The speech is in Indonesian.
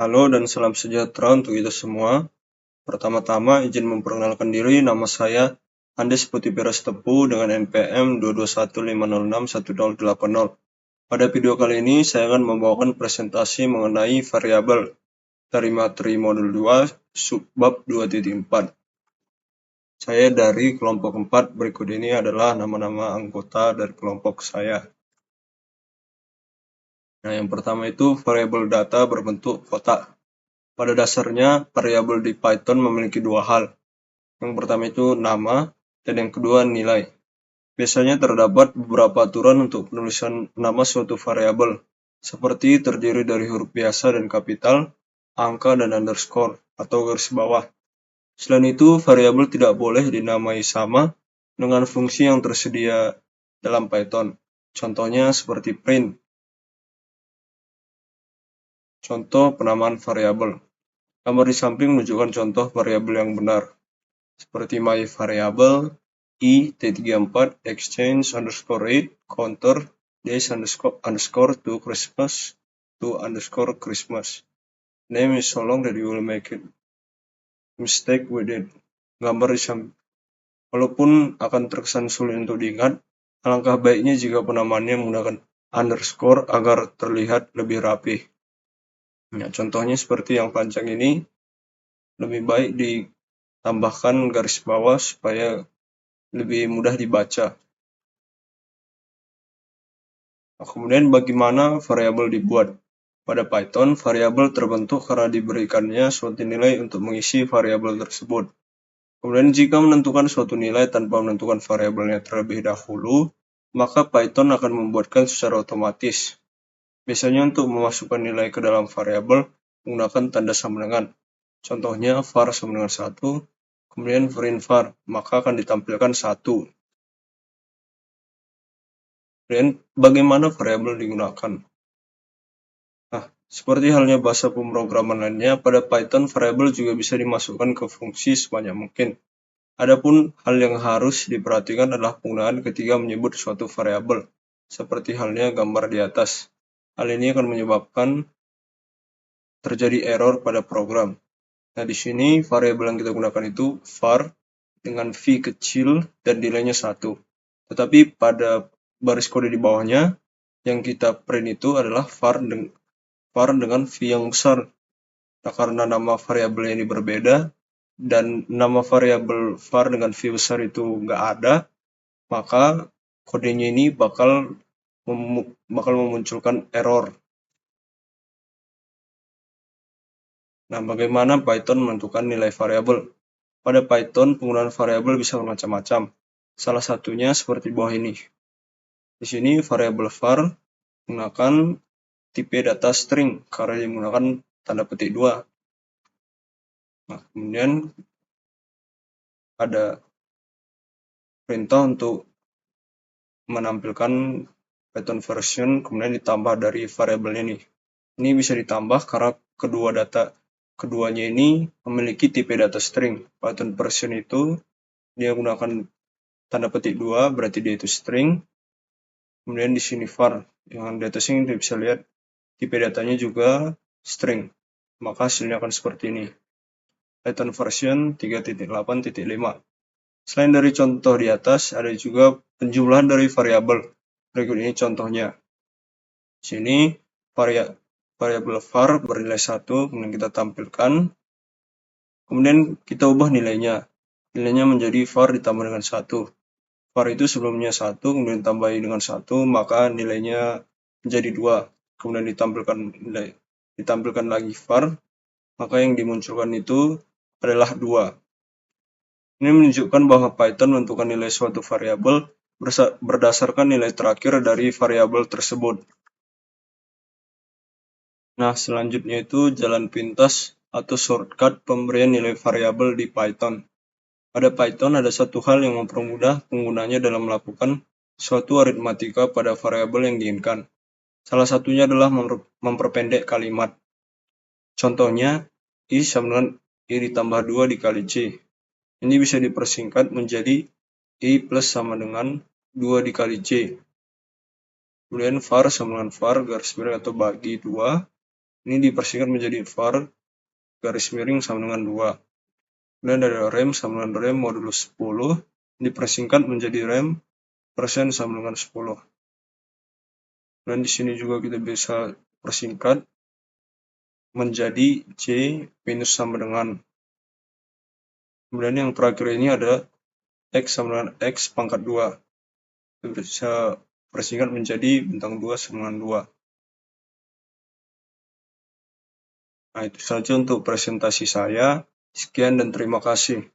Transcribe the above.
Halo dan salam sejahtera untuk kita semua. Pertama-tama izin memperkenalkan diri, nama saya Andes Putihpiras Tepu dengan NPM 221506180. Pada video kali ini saya akan membawakan presentasi mengenai variabel dari materi modul 2 subbab 2.4. Saya dari kelompok 4, berikut ini adalah nama-nama anggota dari kelompok saya. Nah, yang pertama itu variabel data berbentuk kotak. Pada dasarnya, variabel di Python memiliki dua hal. Yang pertama itu nama, dan yang kedua nilai. Biasanya terdapat beberapa aturan untuk penulisan nama suatu variabel, seperti terdiri dari huruf biasa dan kapital, angka dan underscore, atau garis bawah. Selain itu, variabel tidak boleh dinamai sama dengan fungsi yang tersedia dalam Python. Contohnya seperti print. Contoh penamaan variabel. Gambar di samping menunjukkan contoh variabel yang benar, seperti my variable i34 exchange underscore rate counter days underscore to Christmas. Name is so long that you will make it mistake with it. Gambar di samping. Walaupun akan terkesan sulit untuk diingat, alangkah baiknya jika penamaannya menggunakan underscore agar terlihat lebih rapi. Nah, contohnya seperti yang panjang ini, lebih baik ditambahkan garis bawah supaya lebih mudah dibaca. Nah, kemudian bagaimana variabel dibuat? Pada Python, variabel terbentuk karena diberikannya suatu nilai untuk mengisi variabel tersebut. Kemudian jika menentukan suatu nilai tanpa menentukan variabelnya terlebih dahulu, maka Python akan membuatkan secara otomatis. Biasanya untuk memasukkan nilai ke dalam variabel menggunakan tanda sama dengan. Contohnya var sama dengan 1, kemudian print var, maka akan ditampilkan 1. Dan bagaimana variabel digunakan? Nah, seperti halnya bahasa pemrograman lainnya, pada Python variabel juga bisa dimasukkan ke fungsi sebanyak mungkin. Adapun hal yang harus diperhatikan adalah penggunaan ketika menyebut suatu variabel, seperti halnya gambar di atas. Hal ini akan menyebabkan terjadi error pada program. Nah, di sini variabel yang kita gunakan itu var dengan v kecil dan nilainya 1. Tetapi pada baris kode di bawahnya, yang kita print itu adalah var dengan v yang besar. Nah, karena nama variabelnya ini berbeda, dan nama variabel var dengan v besar itu nggak ada, maka kodenya ini bakal memunculkan error. Nah, bagaimana Python menentukan nilai variabel? Pada Python, penggunaan variabel bisa bermacam-macam. Salah satunya seperti bawah ini. Di sini variabel var menggunakan tipe data string karena dia menggunakan tanda petik 2. Nah, kemudian ada perintah untuk menampilkan Python version kemudian ditambah dari variabel ini. Ini bisa ditambah karena keduanya ini memiliki tipe data string. Python version itu dia gunakan tanda petik 2, berarti dia itu string. Kemudian di sini var, yang di atas ini kita bisa lihat tipe datanya juga string. Maka hasilnya akan seperti ini. Python version 3.8.5. Selain dari contoh di atas, ada juga penjumlahan dari variabel. Berikut ini contohnya. Di sini variabel var bernilai 1, kemudian kita tampilkan. Kemudian kita ubah nilainya. Nilainya menjadi var ditambah dengan 1. Var itu sebelumnya 1, kemudian tambahi dengan 1, maka nilainya menjadi 2. Kemudian ditampilkan lagi var, maka yang dimunculkan itu adalah 2. Ini menunjukkan bahwa Python menentukan nilai suatu variabel berdasarkan nilai terakhir dari variabel tersebut. Nah, selanjutnya itu jalan pintas atau shortcut pemberian nilai variabel di Python. Pada Python ada satu hal yang mempermudah penggunanya dalam melakukan suatu aritmatika pada variabel yang diinginkan. Salah satunya adalah memperpendek kalimat. Contohnya, I sama dengan I ditambah 2 dikali C. Ini bisa dipersingkat menjadi I plus sama dengan 2 dikali C. Kemudian var sama dengan var garis miring atau bagi 2 Ini dipersingkat menjadi var garis miring sama dengan 2. Kemudian dari rem sama dengan rem modulus 10 dipersingkat menjadi rem persen sama dengan 10. Dan di sini juga kita bisa persingkat menjadi J minus sama dengan. Kemudian yang terakhir ini ada X sama dengan X pangkat 2. Kita bisa persingkat menjadi bintang 2 sama dengan 2. Nah, itu saja untuk presentasi saya. Sekian dan terima kasih.